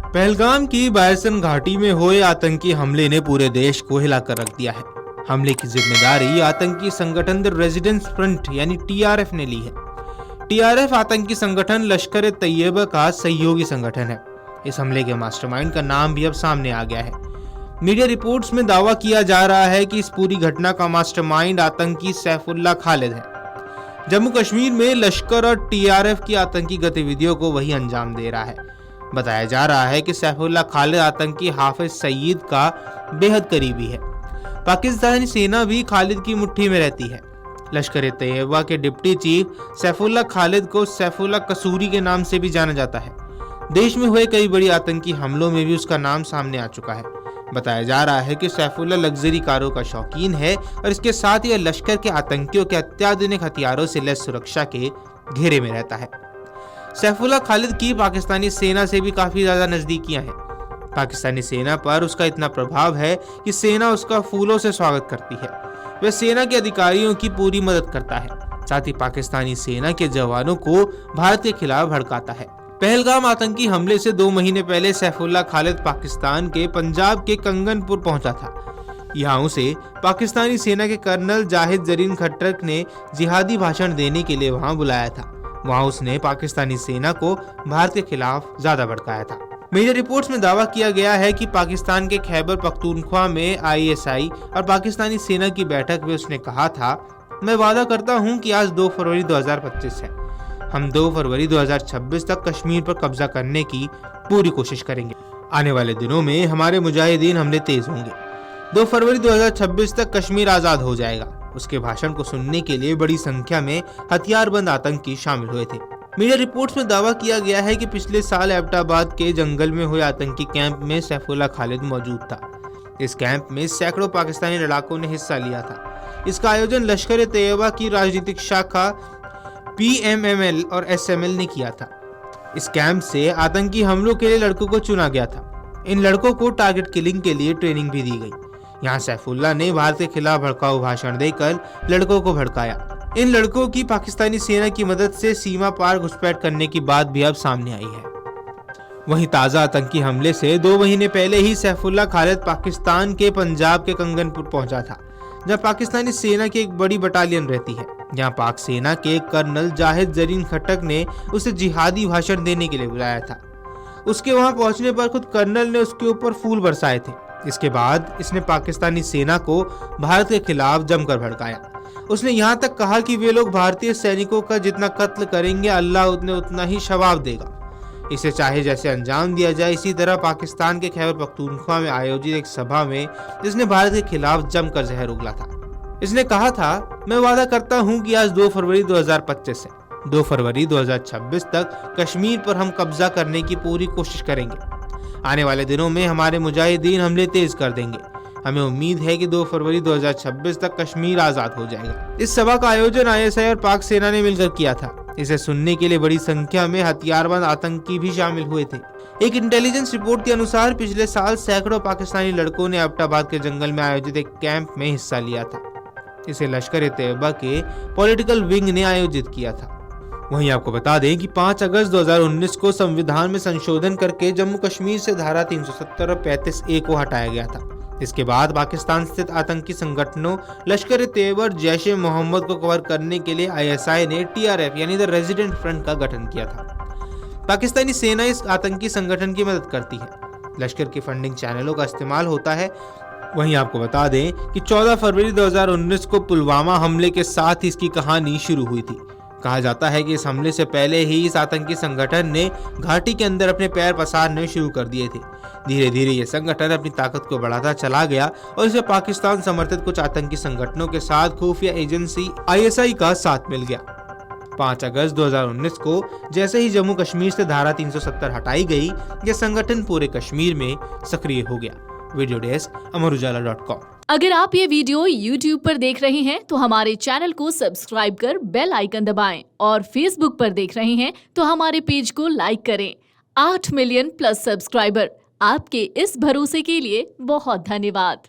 पहलगाम की बायसन घाटी में हुए आतंकी हमले ने पूरे देश को हिलाकर रख दिया है। हमले की जिम्मेदारी आतंकी संगठन द रेजिडेंस फ्रंट यानी टीआरएफ ने ली है। टीआरएफ आतंकी संगठन लश्कर तैयबा का सहयोगी संगठन है। इस हमले के मास्टरमाइंड का नाम भी अब सामने आ गया है। मीडिया रिपोर्ट्स में दावा किया जा रहा है कि इस पूरी घटना का मास्टरमाइंड आतंकी सैफुल्लाह खालिद है। जम्मू कश्मीर में लश्कर और टीआरएफ की आतंकी गतिविधियों को वही अंजाम दे रहा है। बताया जा रहा है कि सैफुल्लाह खालिद आतंकी हाफिज सईद का बेहद करीबी है। पाकिस्तानी सेना भी खालिद की मुट्ठी में रहती है। लश्कर तैयबा के डिप्टी चीफ सैफुल्लाह खालिद को सैफुल्लाह कसूरी के नाम से भी जाना जाता है। देश में हुए कई बड़ी आतंकी हमलों में भी उसका नाम सामने आ चुका है। बताया जा रहा है कि सैफुल्लाह लग्जरी कारों का शौकीन है और इसके साथ यह लश्कर के आतंकियों के अत्याधुनिक हथियारों से लैस सुरक्षा के घेरे में रहता है। सैफुल्लाह खालिद की पाकिस्तानी सेना से भी काफी ज्यादा नजदीकियां हैं। पाकिस्तानी सेना पर उसका इतना प्रभाव है कि सेना उसका फूलों से स्वागत करती है। वह सेना के अधिकारियों की पूरी मदद करता है, साथ ही पाकिस्तानी सेना के जवानों को भारत के खिलाफ भड़काता है। पहलगाम आतंकी हमले से 2 महीने पहले सैफुल्लाह खालिद पाकिस्तान के पंजाब के कंगनपुर पहुंचा था। यहाँ उसे पाकिस्तानी सेना के कर्नल जाहिद जरीन खट्टर ने जिहादी भाषण देने के लिए वहां बुलाया था। वहां उसने पाकिस्तानी सेना को भारत के खिलाफ ज्यादा भड़काया था। मीडिया रिपोर्ट्स में दावा किया गया है कि पाकिस्तान के खैबर पख्तूनख्वा में आईएसआई और पाकिस्तानी सेना की बैठक में उसने कहा था, मैं वादा करता हूं कि आज 2 फरवरी 2025 है। हम 2 फरवरी 2026 तक कश्मीर पर कब्जा करने की पूरी कोशिश करेंगे। आने वाले दिनों में हमारे मुजाहिदीन हमले तेज होंगे। 2 फरवरी 2026 तक कश्मीर आजाद हो जाएगा। उसके भाषण को सुनने के लिए बड़ी संख्या में हथियारबंद आतंकी शामिल हुए थे। मीडिया रिपोर्ट्स में दावा किया गया है कि पिछले साल एबटाबाद के जंगल में हुए आतंकी कैंप में सैफुल्लाह खालिद मौजूद था। इस कैंप में सैकड़ों पाकिस्तानी लड़ाकों ने हिस्सा लिया था। इसका आयोजन लश्कर तैयबा की राजनीतिक शाखा पीएमएमएल और एसएमएल ने किया था। इस कैंप से आतंकी हमलों के लिए लड़कों को चुना गया था। इन लड़कों को टारगेट किलिंग के लिए ट्रेनिंग भी दी गई। यहाँ सैफुल्लाह ने भारत के खिलाफ भड़काऊ भाषण देकर लड़कों को भड़काया। इन लड़कों की पाकिस्तानी सेना की मदद से सीमा पार घुसपैठ करने की बात भी अब सामने आई है। वहीं ताजा आतंकी हमले से 2 महीने पहले ही सैफुल्लाह खालिद पाकिस्तान के पंजाब के कंगनपुर पहुंचा था, जहां पाकिस्तानी सेना की एक बड़ी बटालियन रहती है। जहां पाक सेना के कर्नल जाहिद जरीन खट्टर ने उसे जिहादी भाषण देने के लिए बुलाया था। उसके वहां पहुंचने पर खुद कर्नल ने उसके ऊपर फूल बरसाए थे। इसके बाद इसने पाकिस्तानी सेना को भारत के खिलाफ जमकर भड़काया। उसने यहाँ तक कहा कि वे लोग भारतीय सैनिकों का जितना कत्ल करेंगे, अल्लाह उतना ही शवाब देगा। इसे चाहे जैसे अंजाम दिया जाए। इसी तरह पाकिस्तान के खैबर पख्तूनख्वा में आयोजित एक सभा में इसने भारत के खिलाफ जमकर जहर उगला था। इसने कहा था, मैं वादा करता हूं कि आज 2 फरवरी 2025 है। 2 फरवरी 2026 तक कश्मीर पर हम कब्जा करने की पूरी कोशिश करेंगे। आने वाले दिनों में हमारे मुजाहिदीन हमले तेज कर देंगे। हमें उम्मीद है कि 2 फरवरी 2026 तक कश्मीर आजाद हो जाएगा। इस सभा का आयोजन आईएसआई और पाक सेना ने मिलकर किया था। इसे सुनने के लिए बड़ी संख्या में हथियारबंद आतंकी भी शामिल हुए थे। एक इंटेलिजेंस रिपोर्ट के अनुसार पिछले साल सैकड़ों पाकिस्तानी लड़कों ने एबटाबाद के जंगल में आयोजित एक कैंप में हिस्सा लिया था। इसे लश्कर तैयबा के पॉलिटिकल विंग ने आयोजित किया था। वहीं आपको बता दें कि 5 अगस्त 2019 को संविधान में संशोधन करके जम्मू कश्मीर से धारा 370 और 35A को हटाया गया था। इसके बाद पाकिस्तान स्थित आतंकी संगठनों लश्कर तैयबा और जैश ए मोहम्मद को कवर करने के लिए आईएसआई ने टीआरएफ यानी द रेजिडेंट फ्रंट का गठन किया था। पाकिस्तानी सेना इस आतंकी संगठन की मदद करती है। लश्कर की फंडिंग चैनलों का इस्तेमाल होता है। वहीं आपको बता दें कि 14 फरवरी 2019 को पुलवामा हमले के साथ इसकी कहानी शुरू हुई थी। कहा जाता है कि इस हमले से पहले ही इस आतंकी संगठन ने घाटी के अंदर अपने पैर पसारने शुरू कर दिए थे। धीरे धीरे ये संगठन अपनी ताकत को बढ़ाता चला गया और इसे पाकिस्तान समर्थित कुछ आतंकी संगठनों के साथ खुफिया एजेंसी आईएसआई का साथ मिल गया। 5 अगस्त 2019 को जैसे ही जम्मू कश्मीर से धारा 370 हटाई गई, यह संगठन पूरे कश्मीर में सक्रिय हो गया। Video desk Amar Ujala dot com. अगर आप ये वीडियो YouTube पर देख रहे हैं तो हमारे चैनल को सब्सक्राइब कर बेल आइकन दबाएं और Facebook पर देख रहे हैं तो हमारे पेज को लाइक करें। 8 मिलियन प्लस सब्सक्राइबर, आपके इस भरोसे के लिए बहुत धन्यवाद।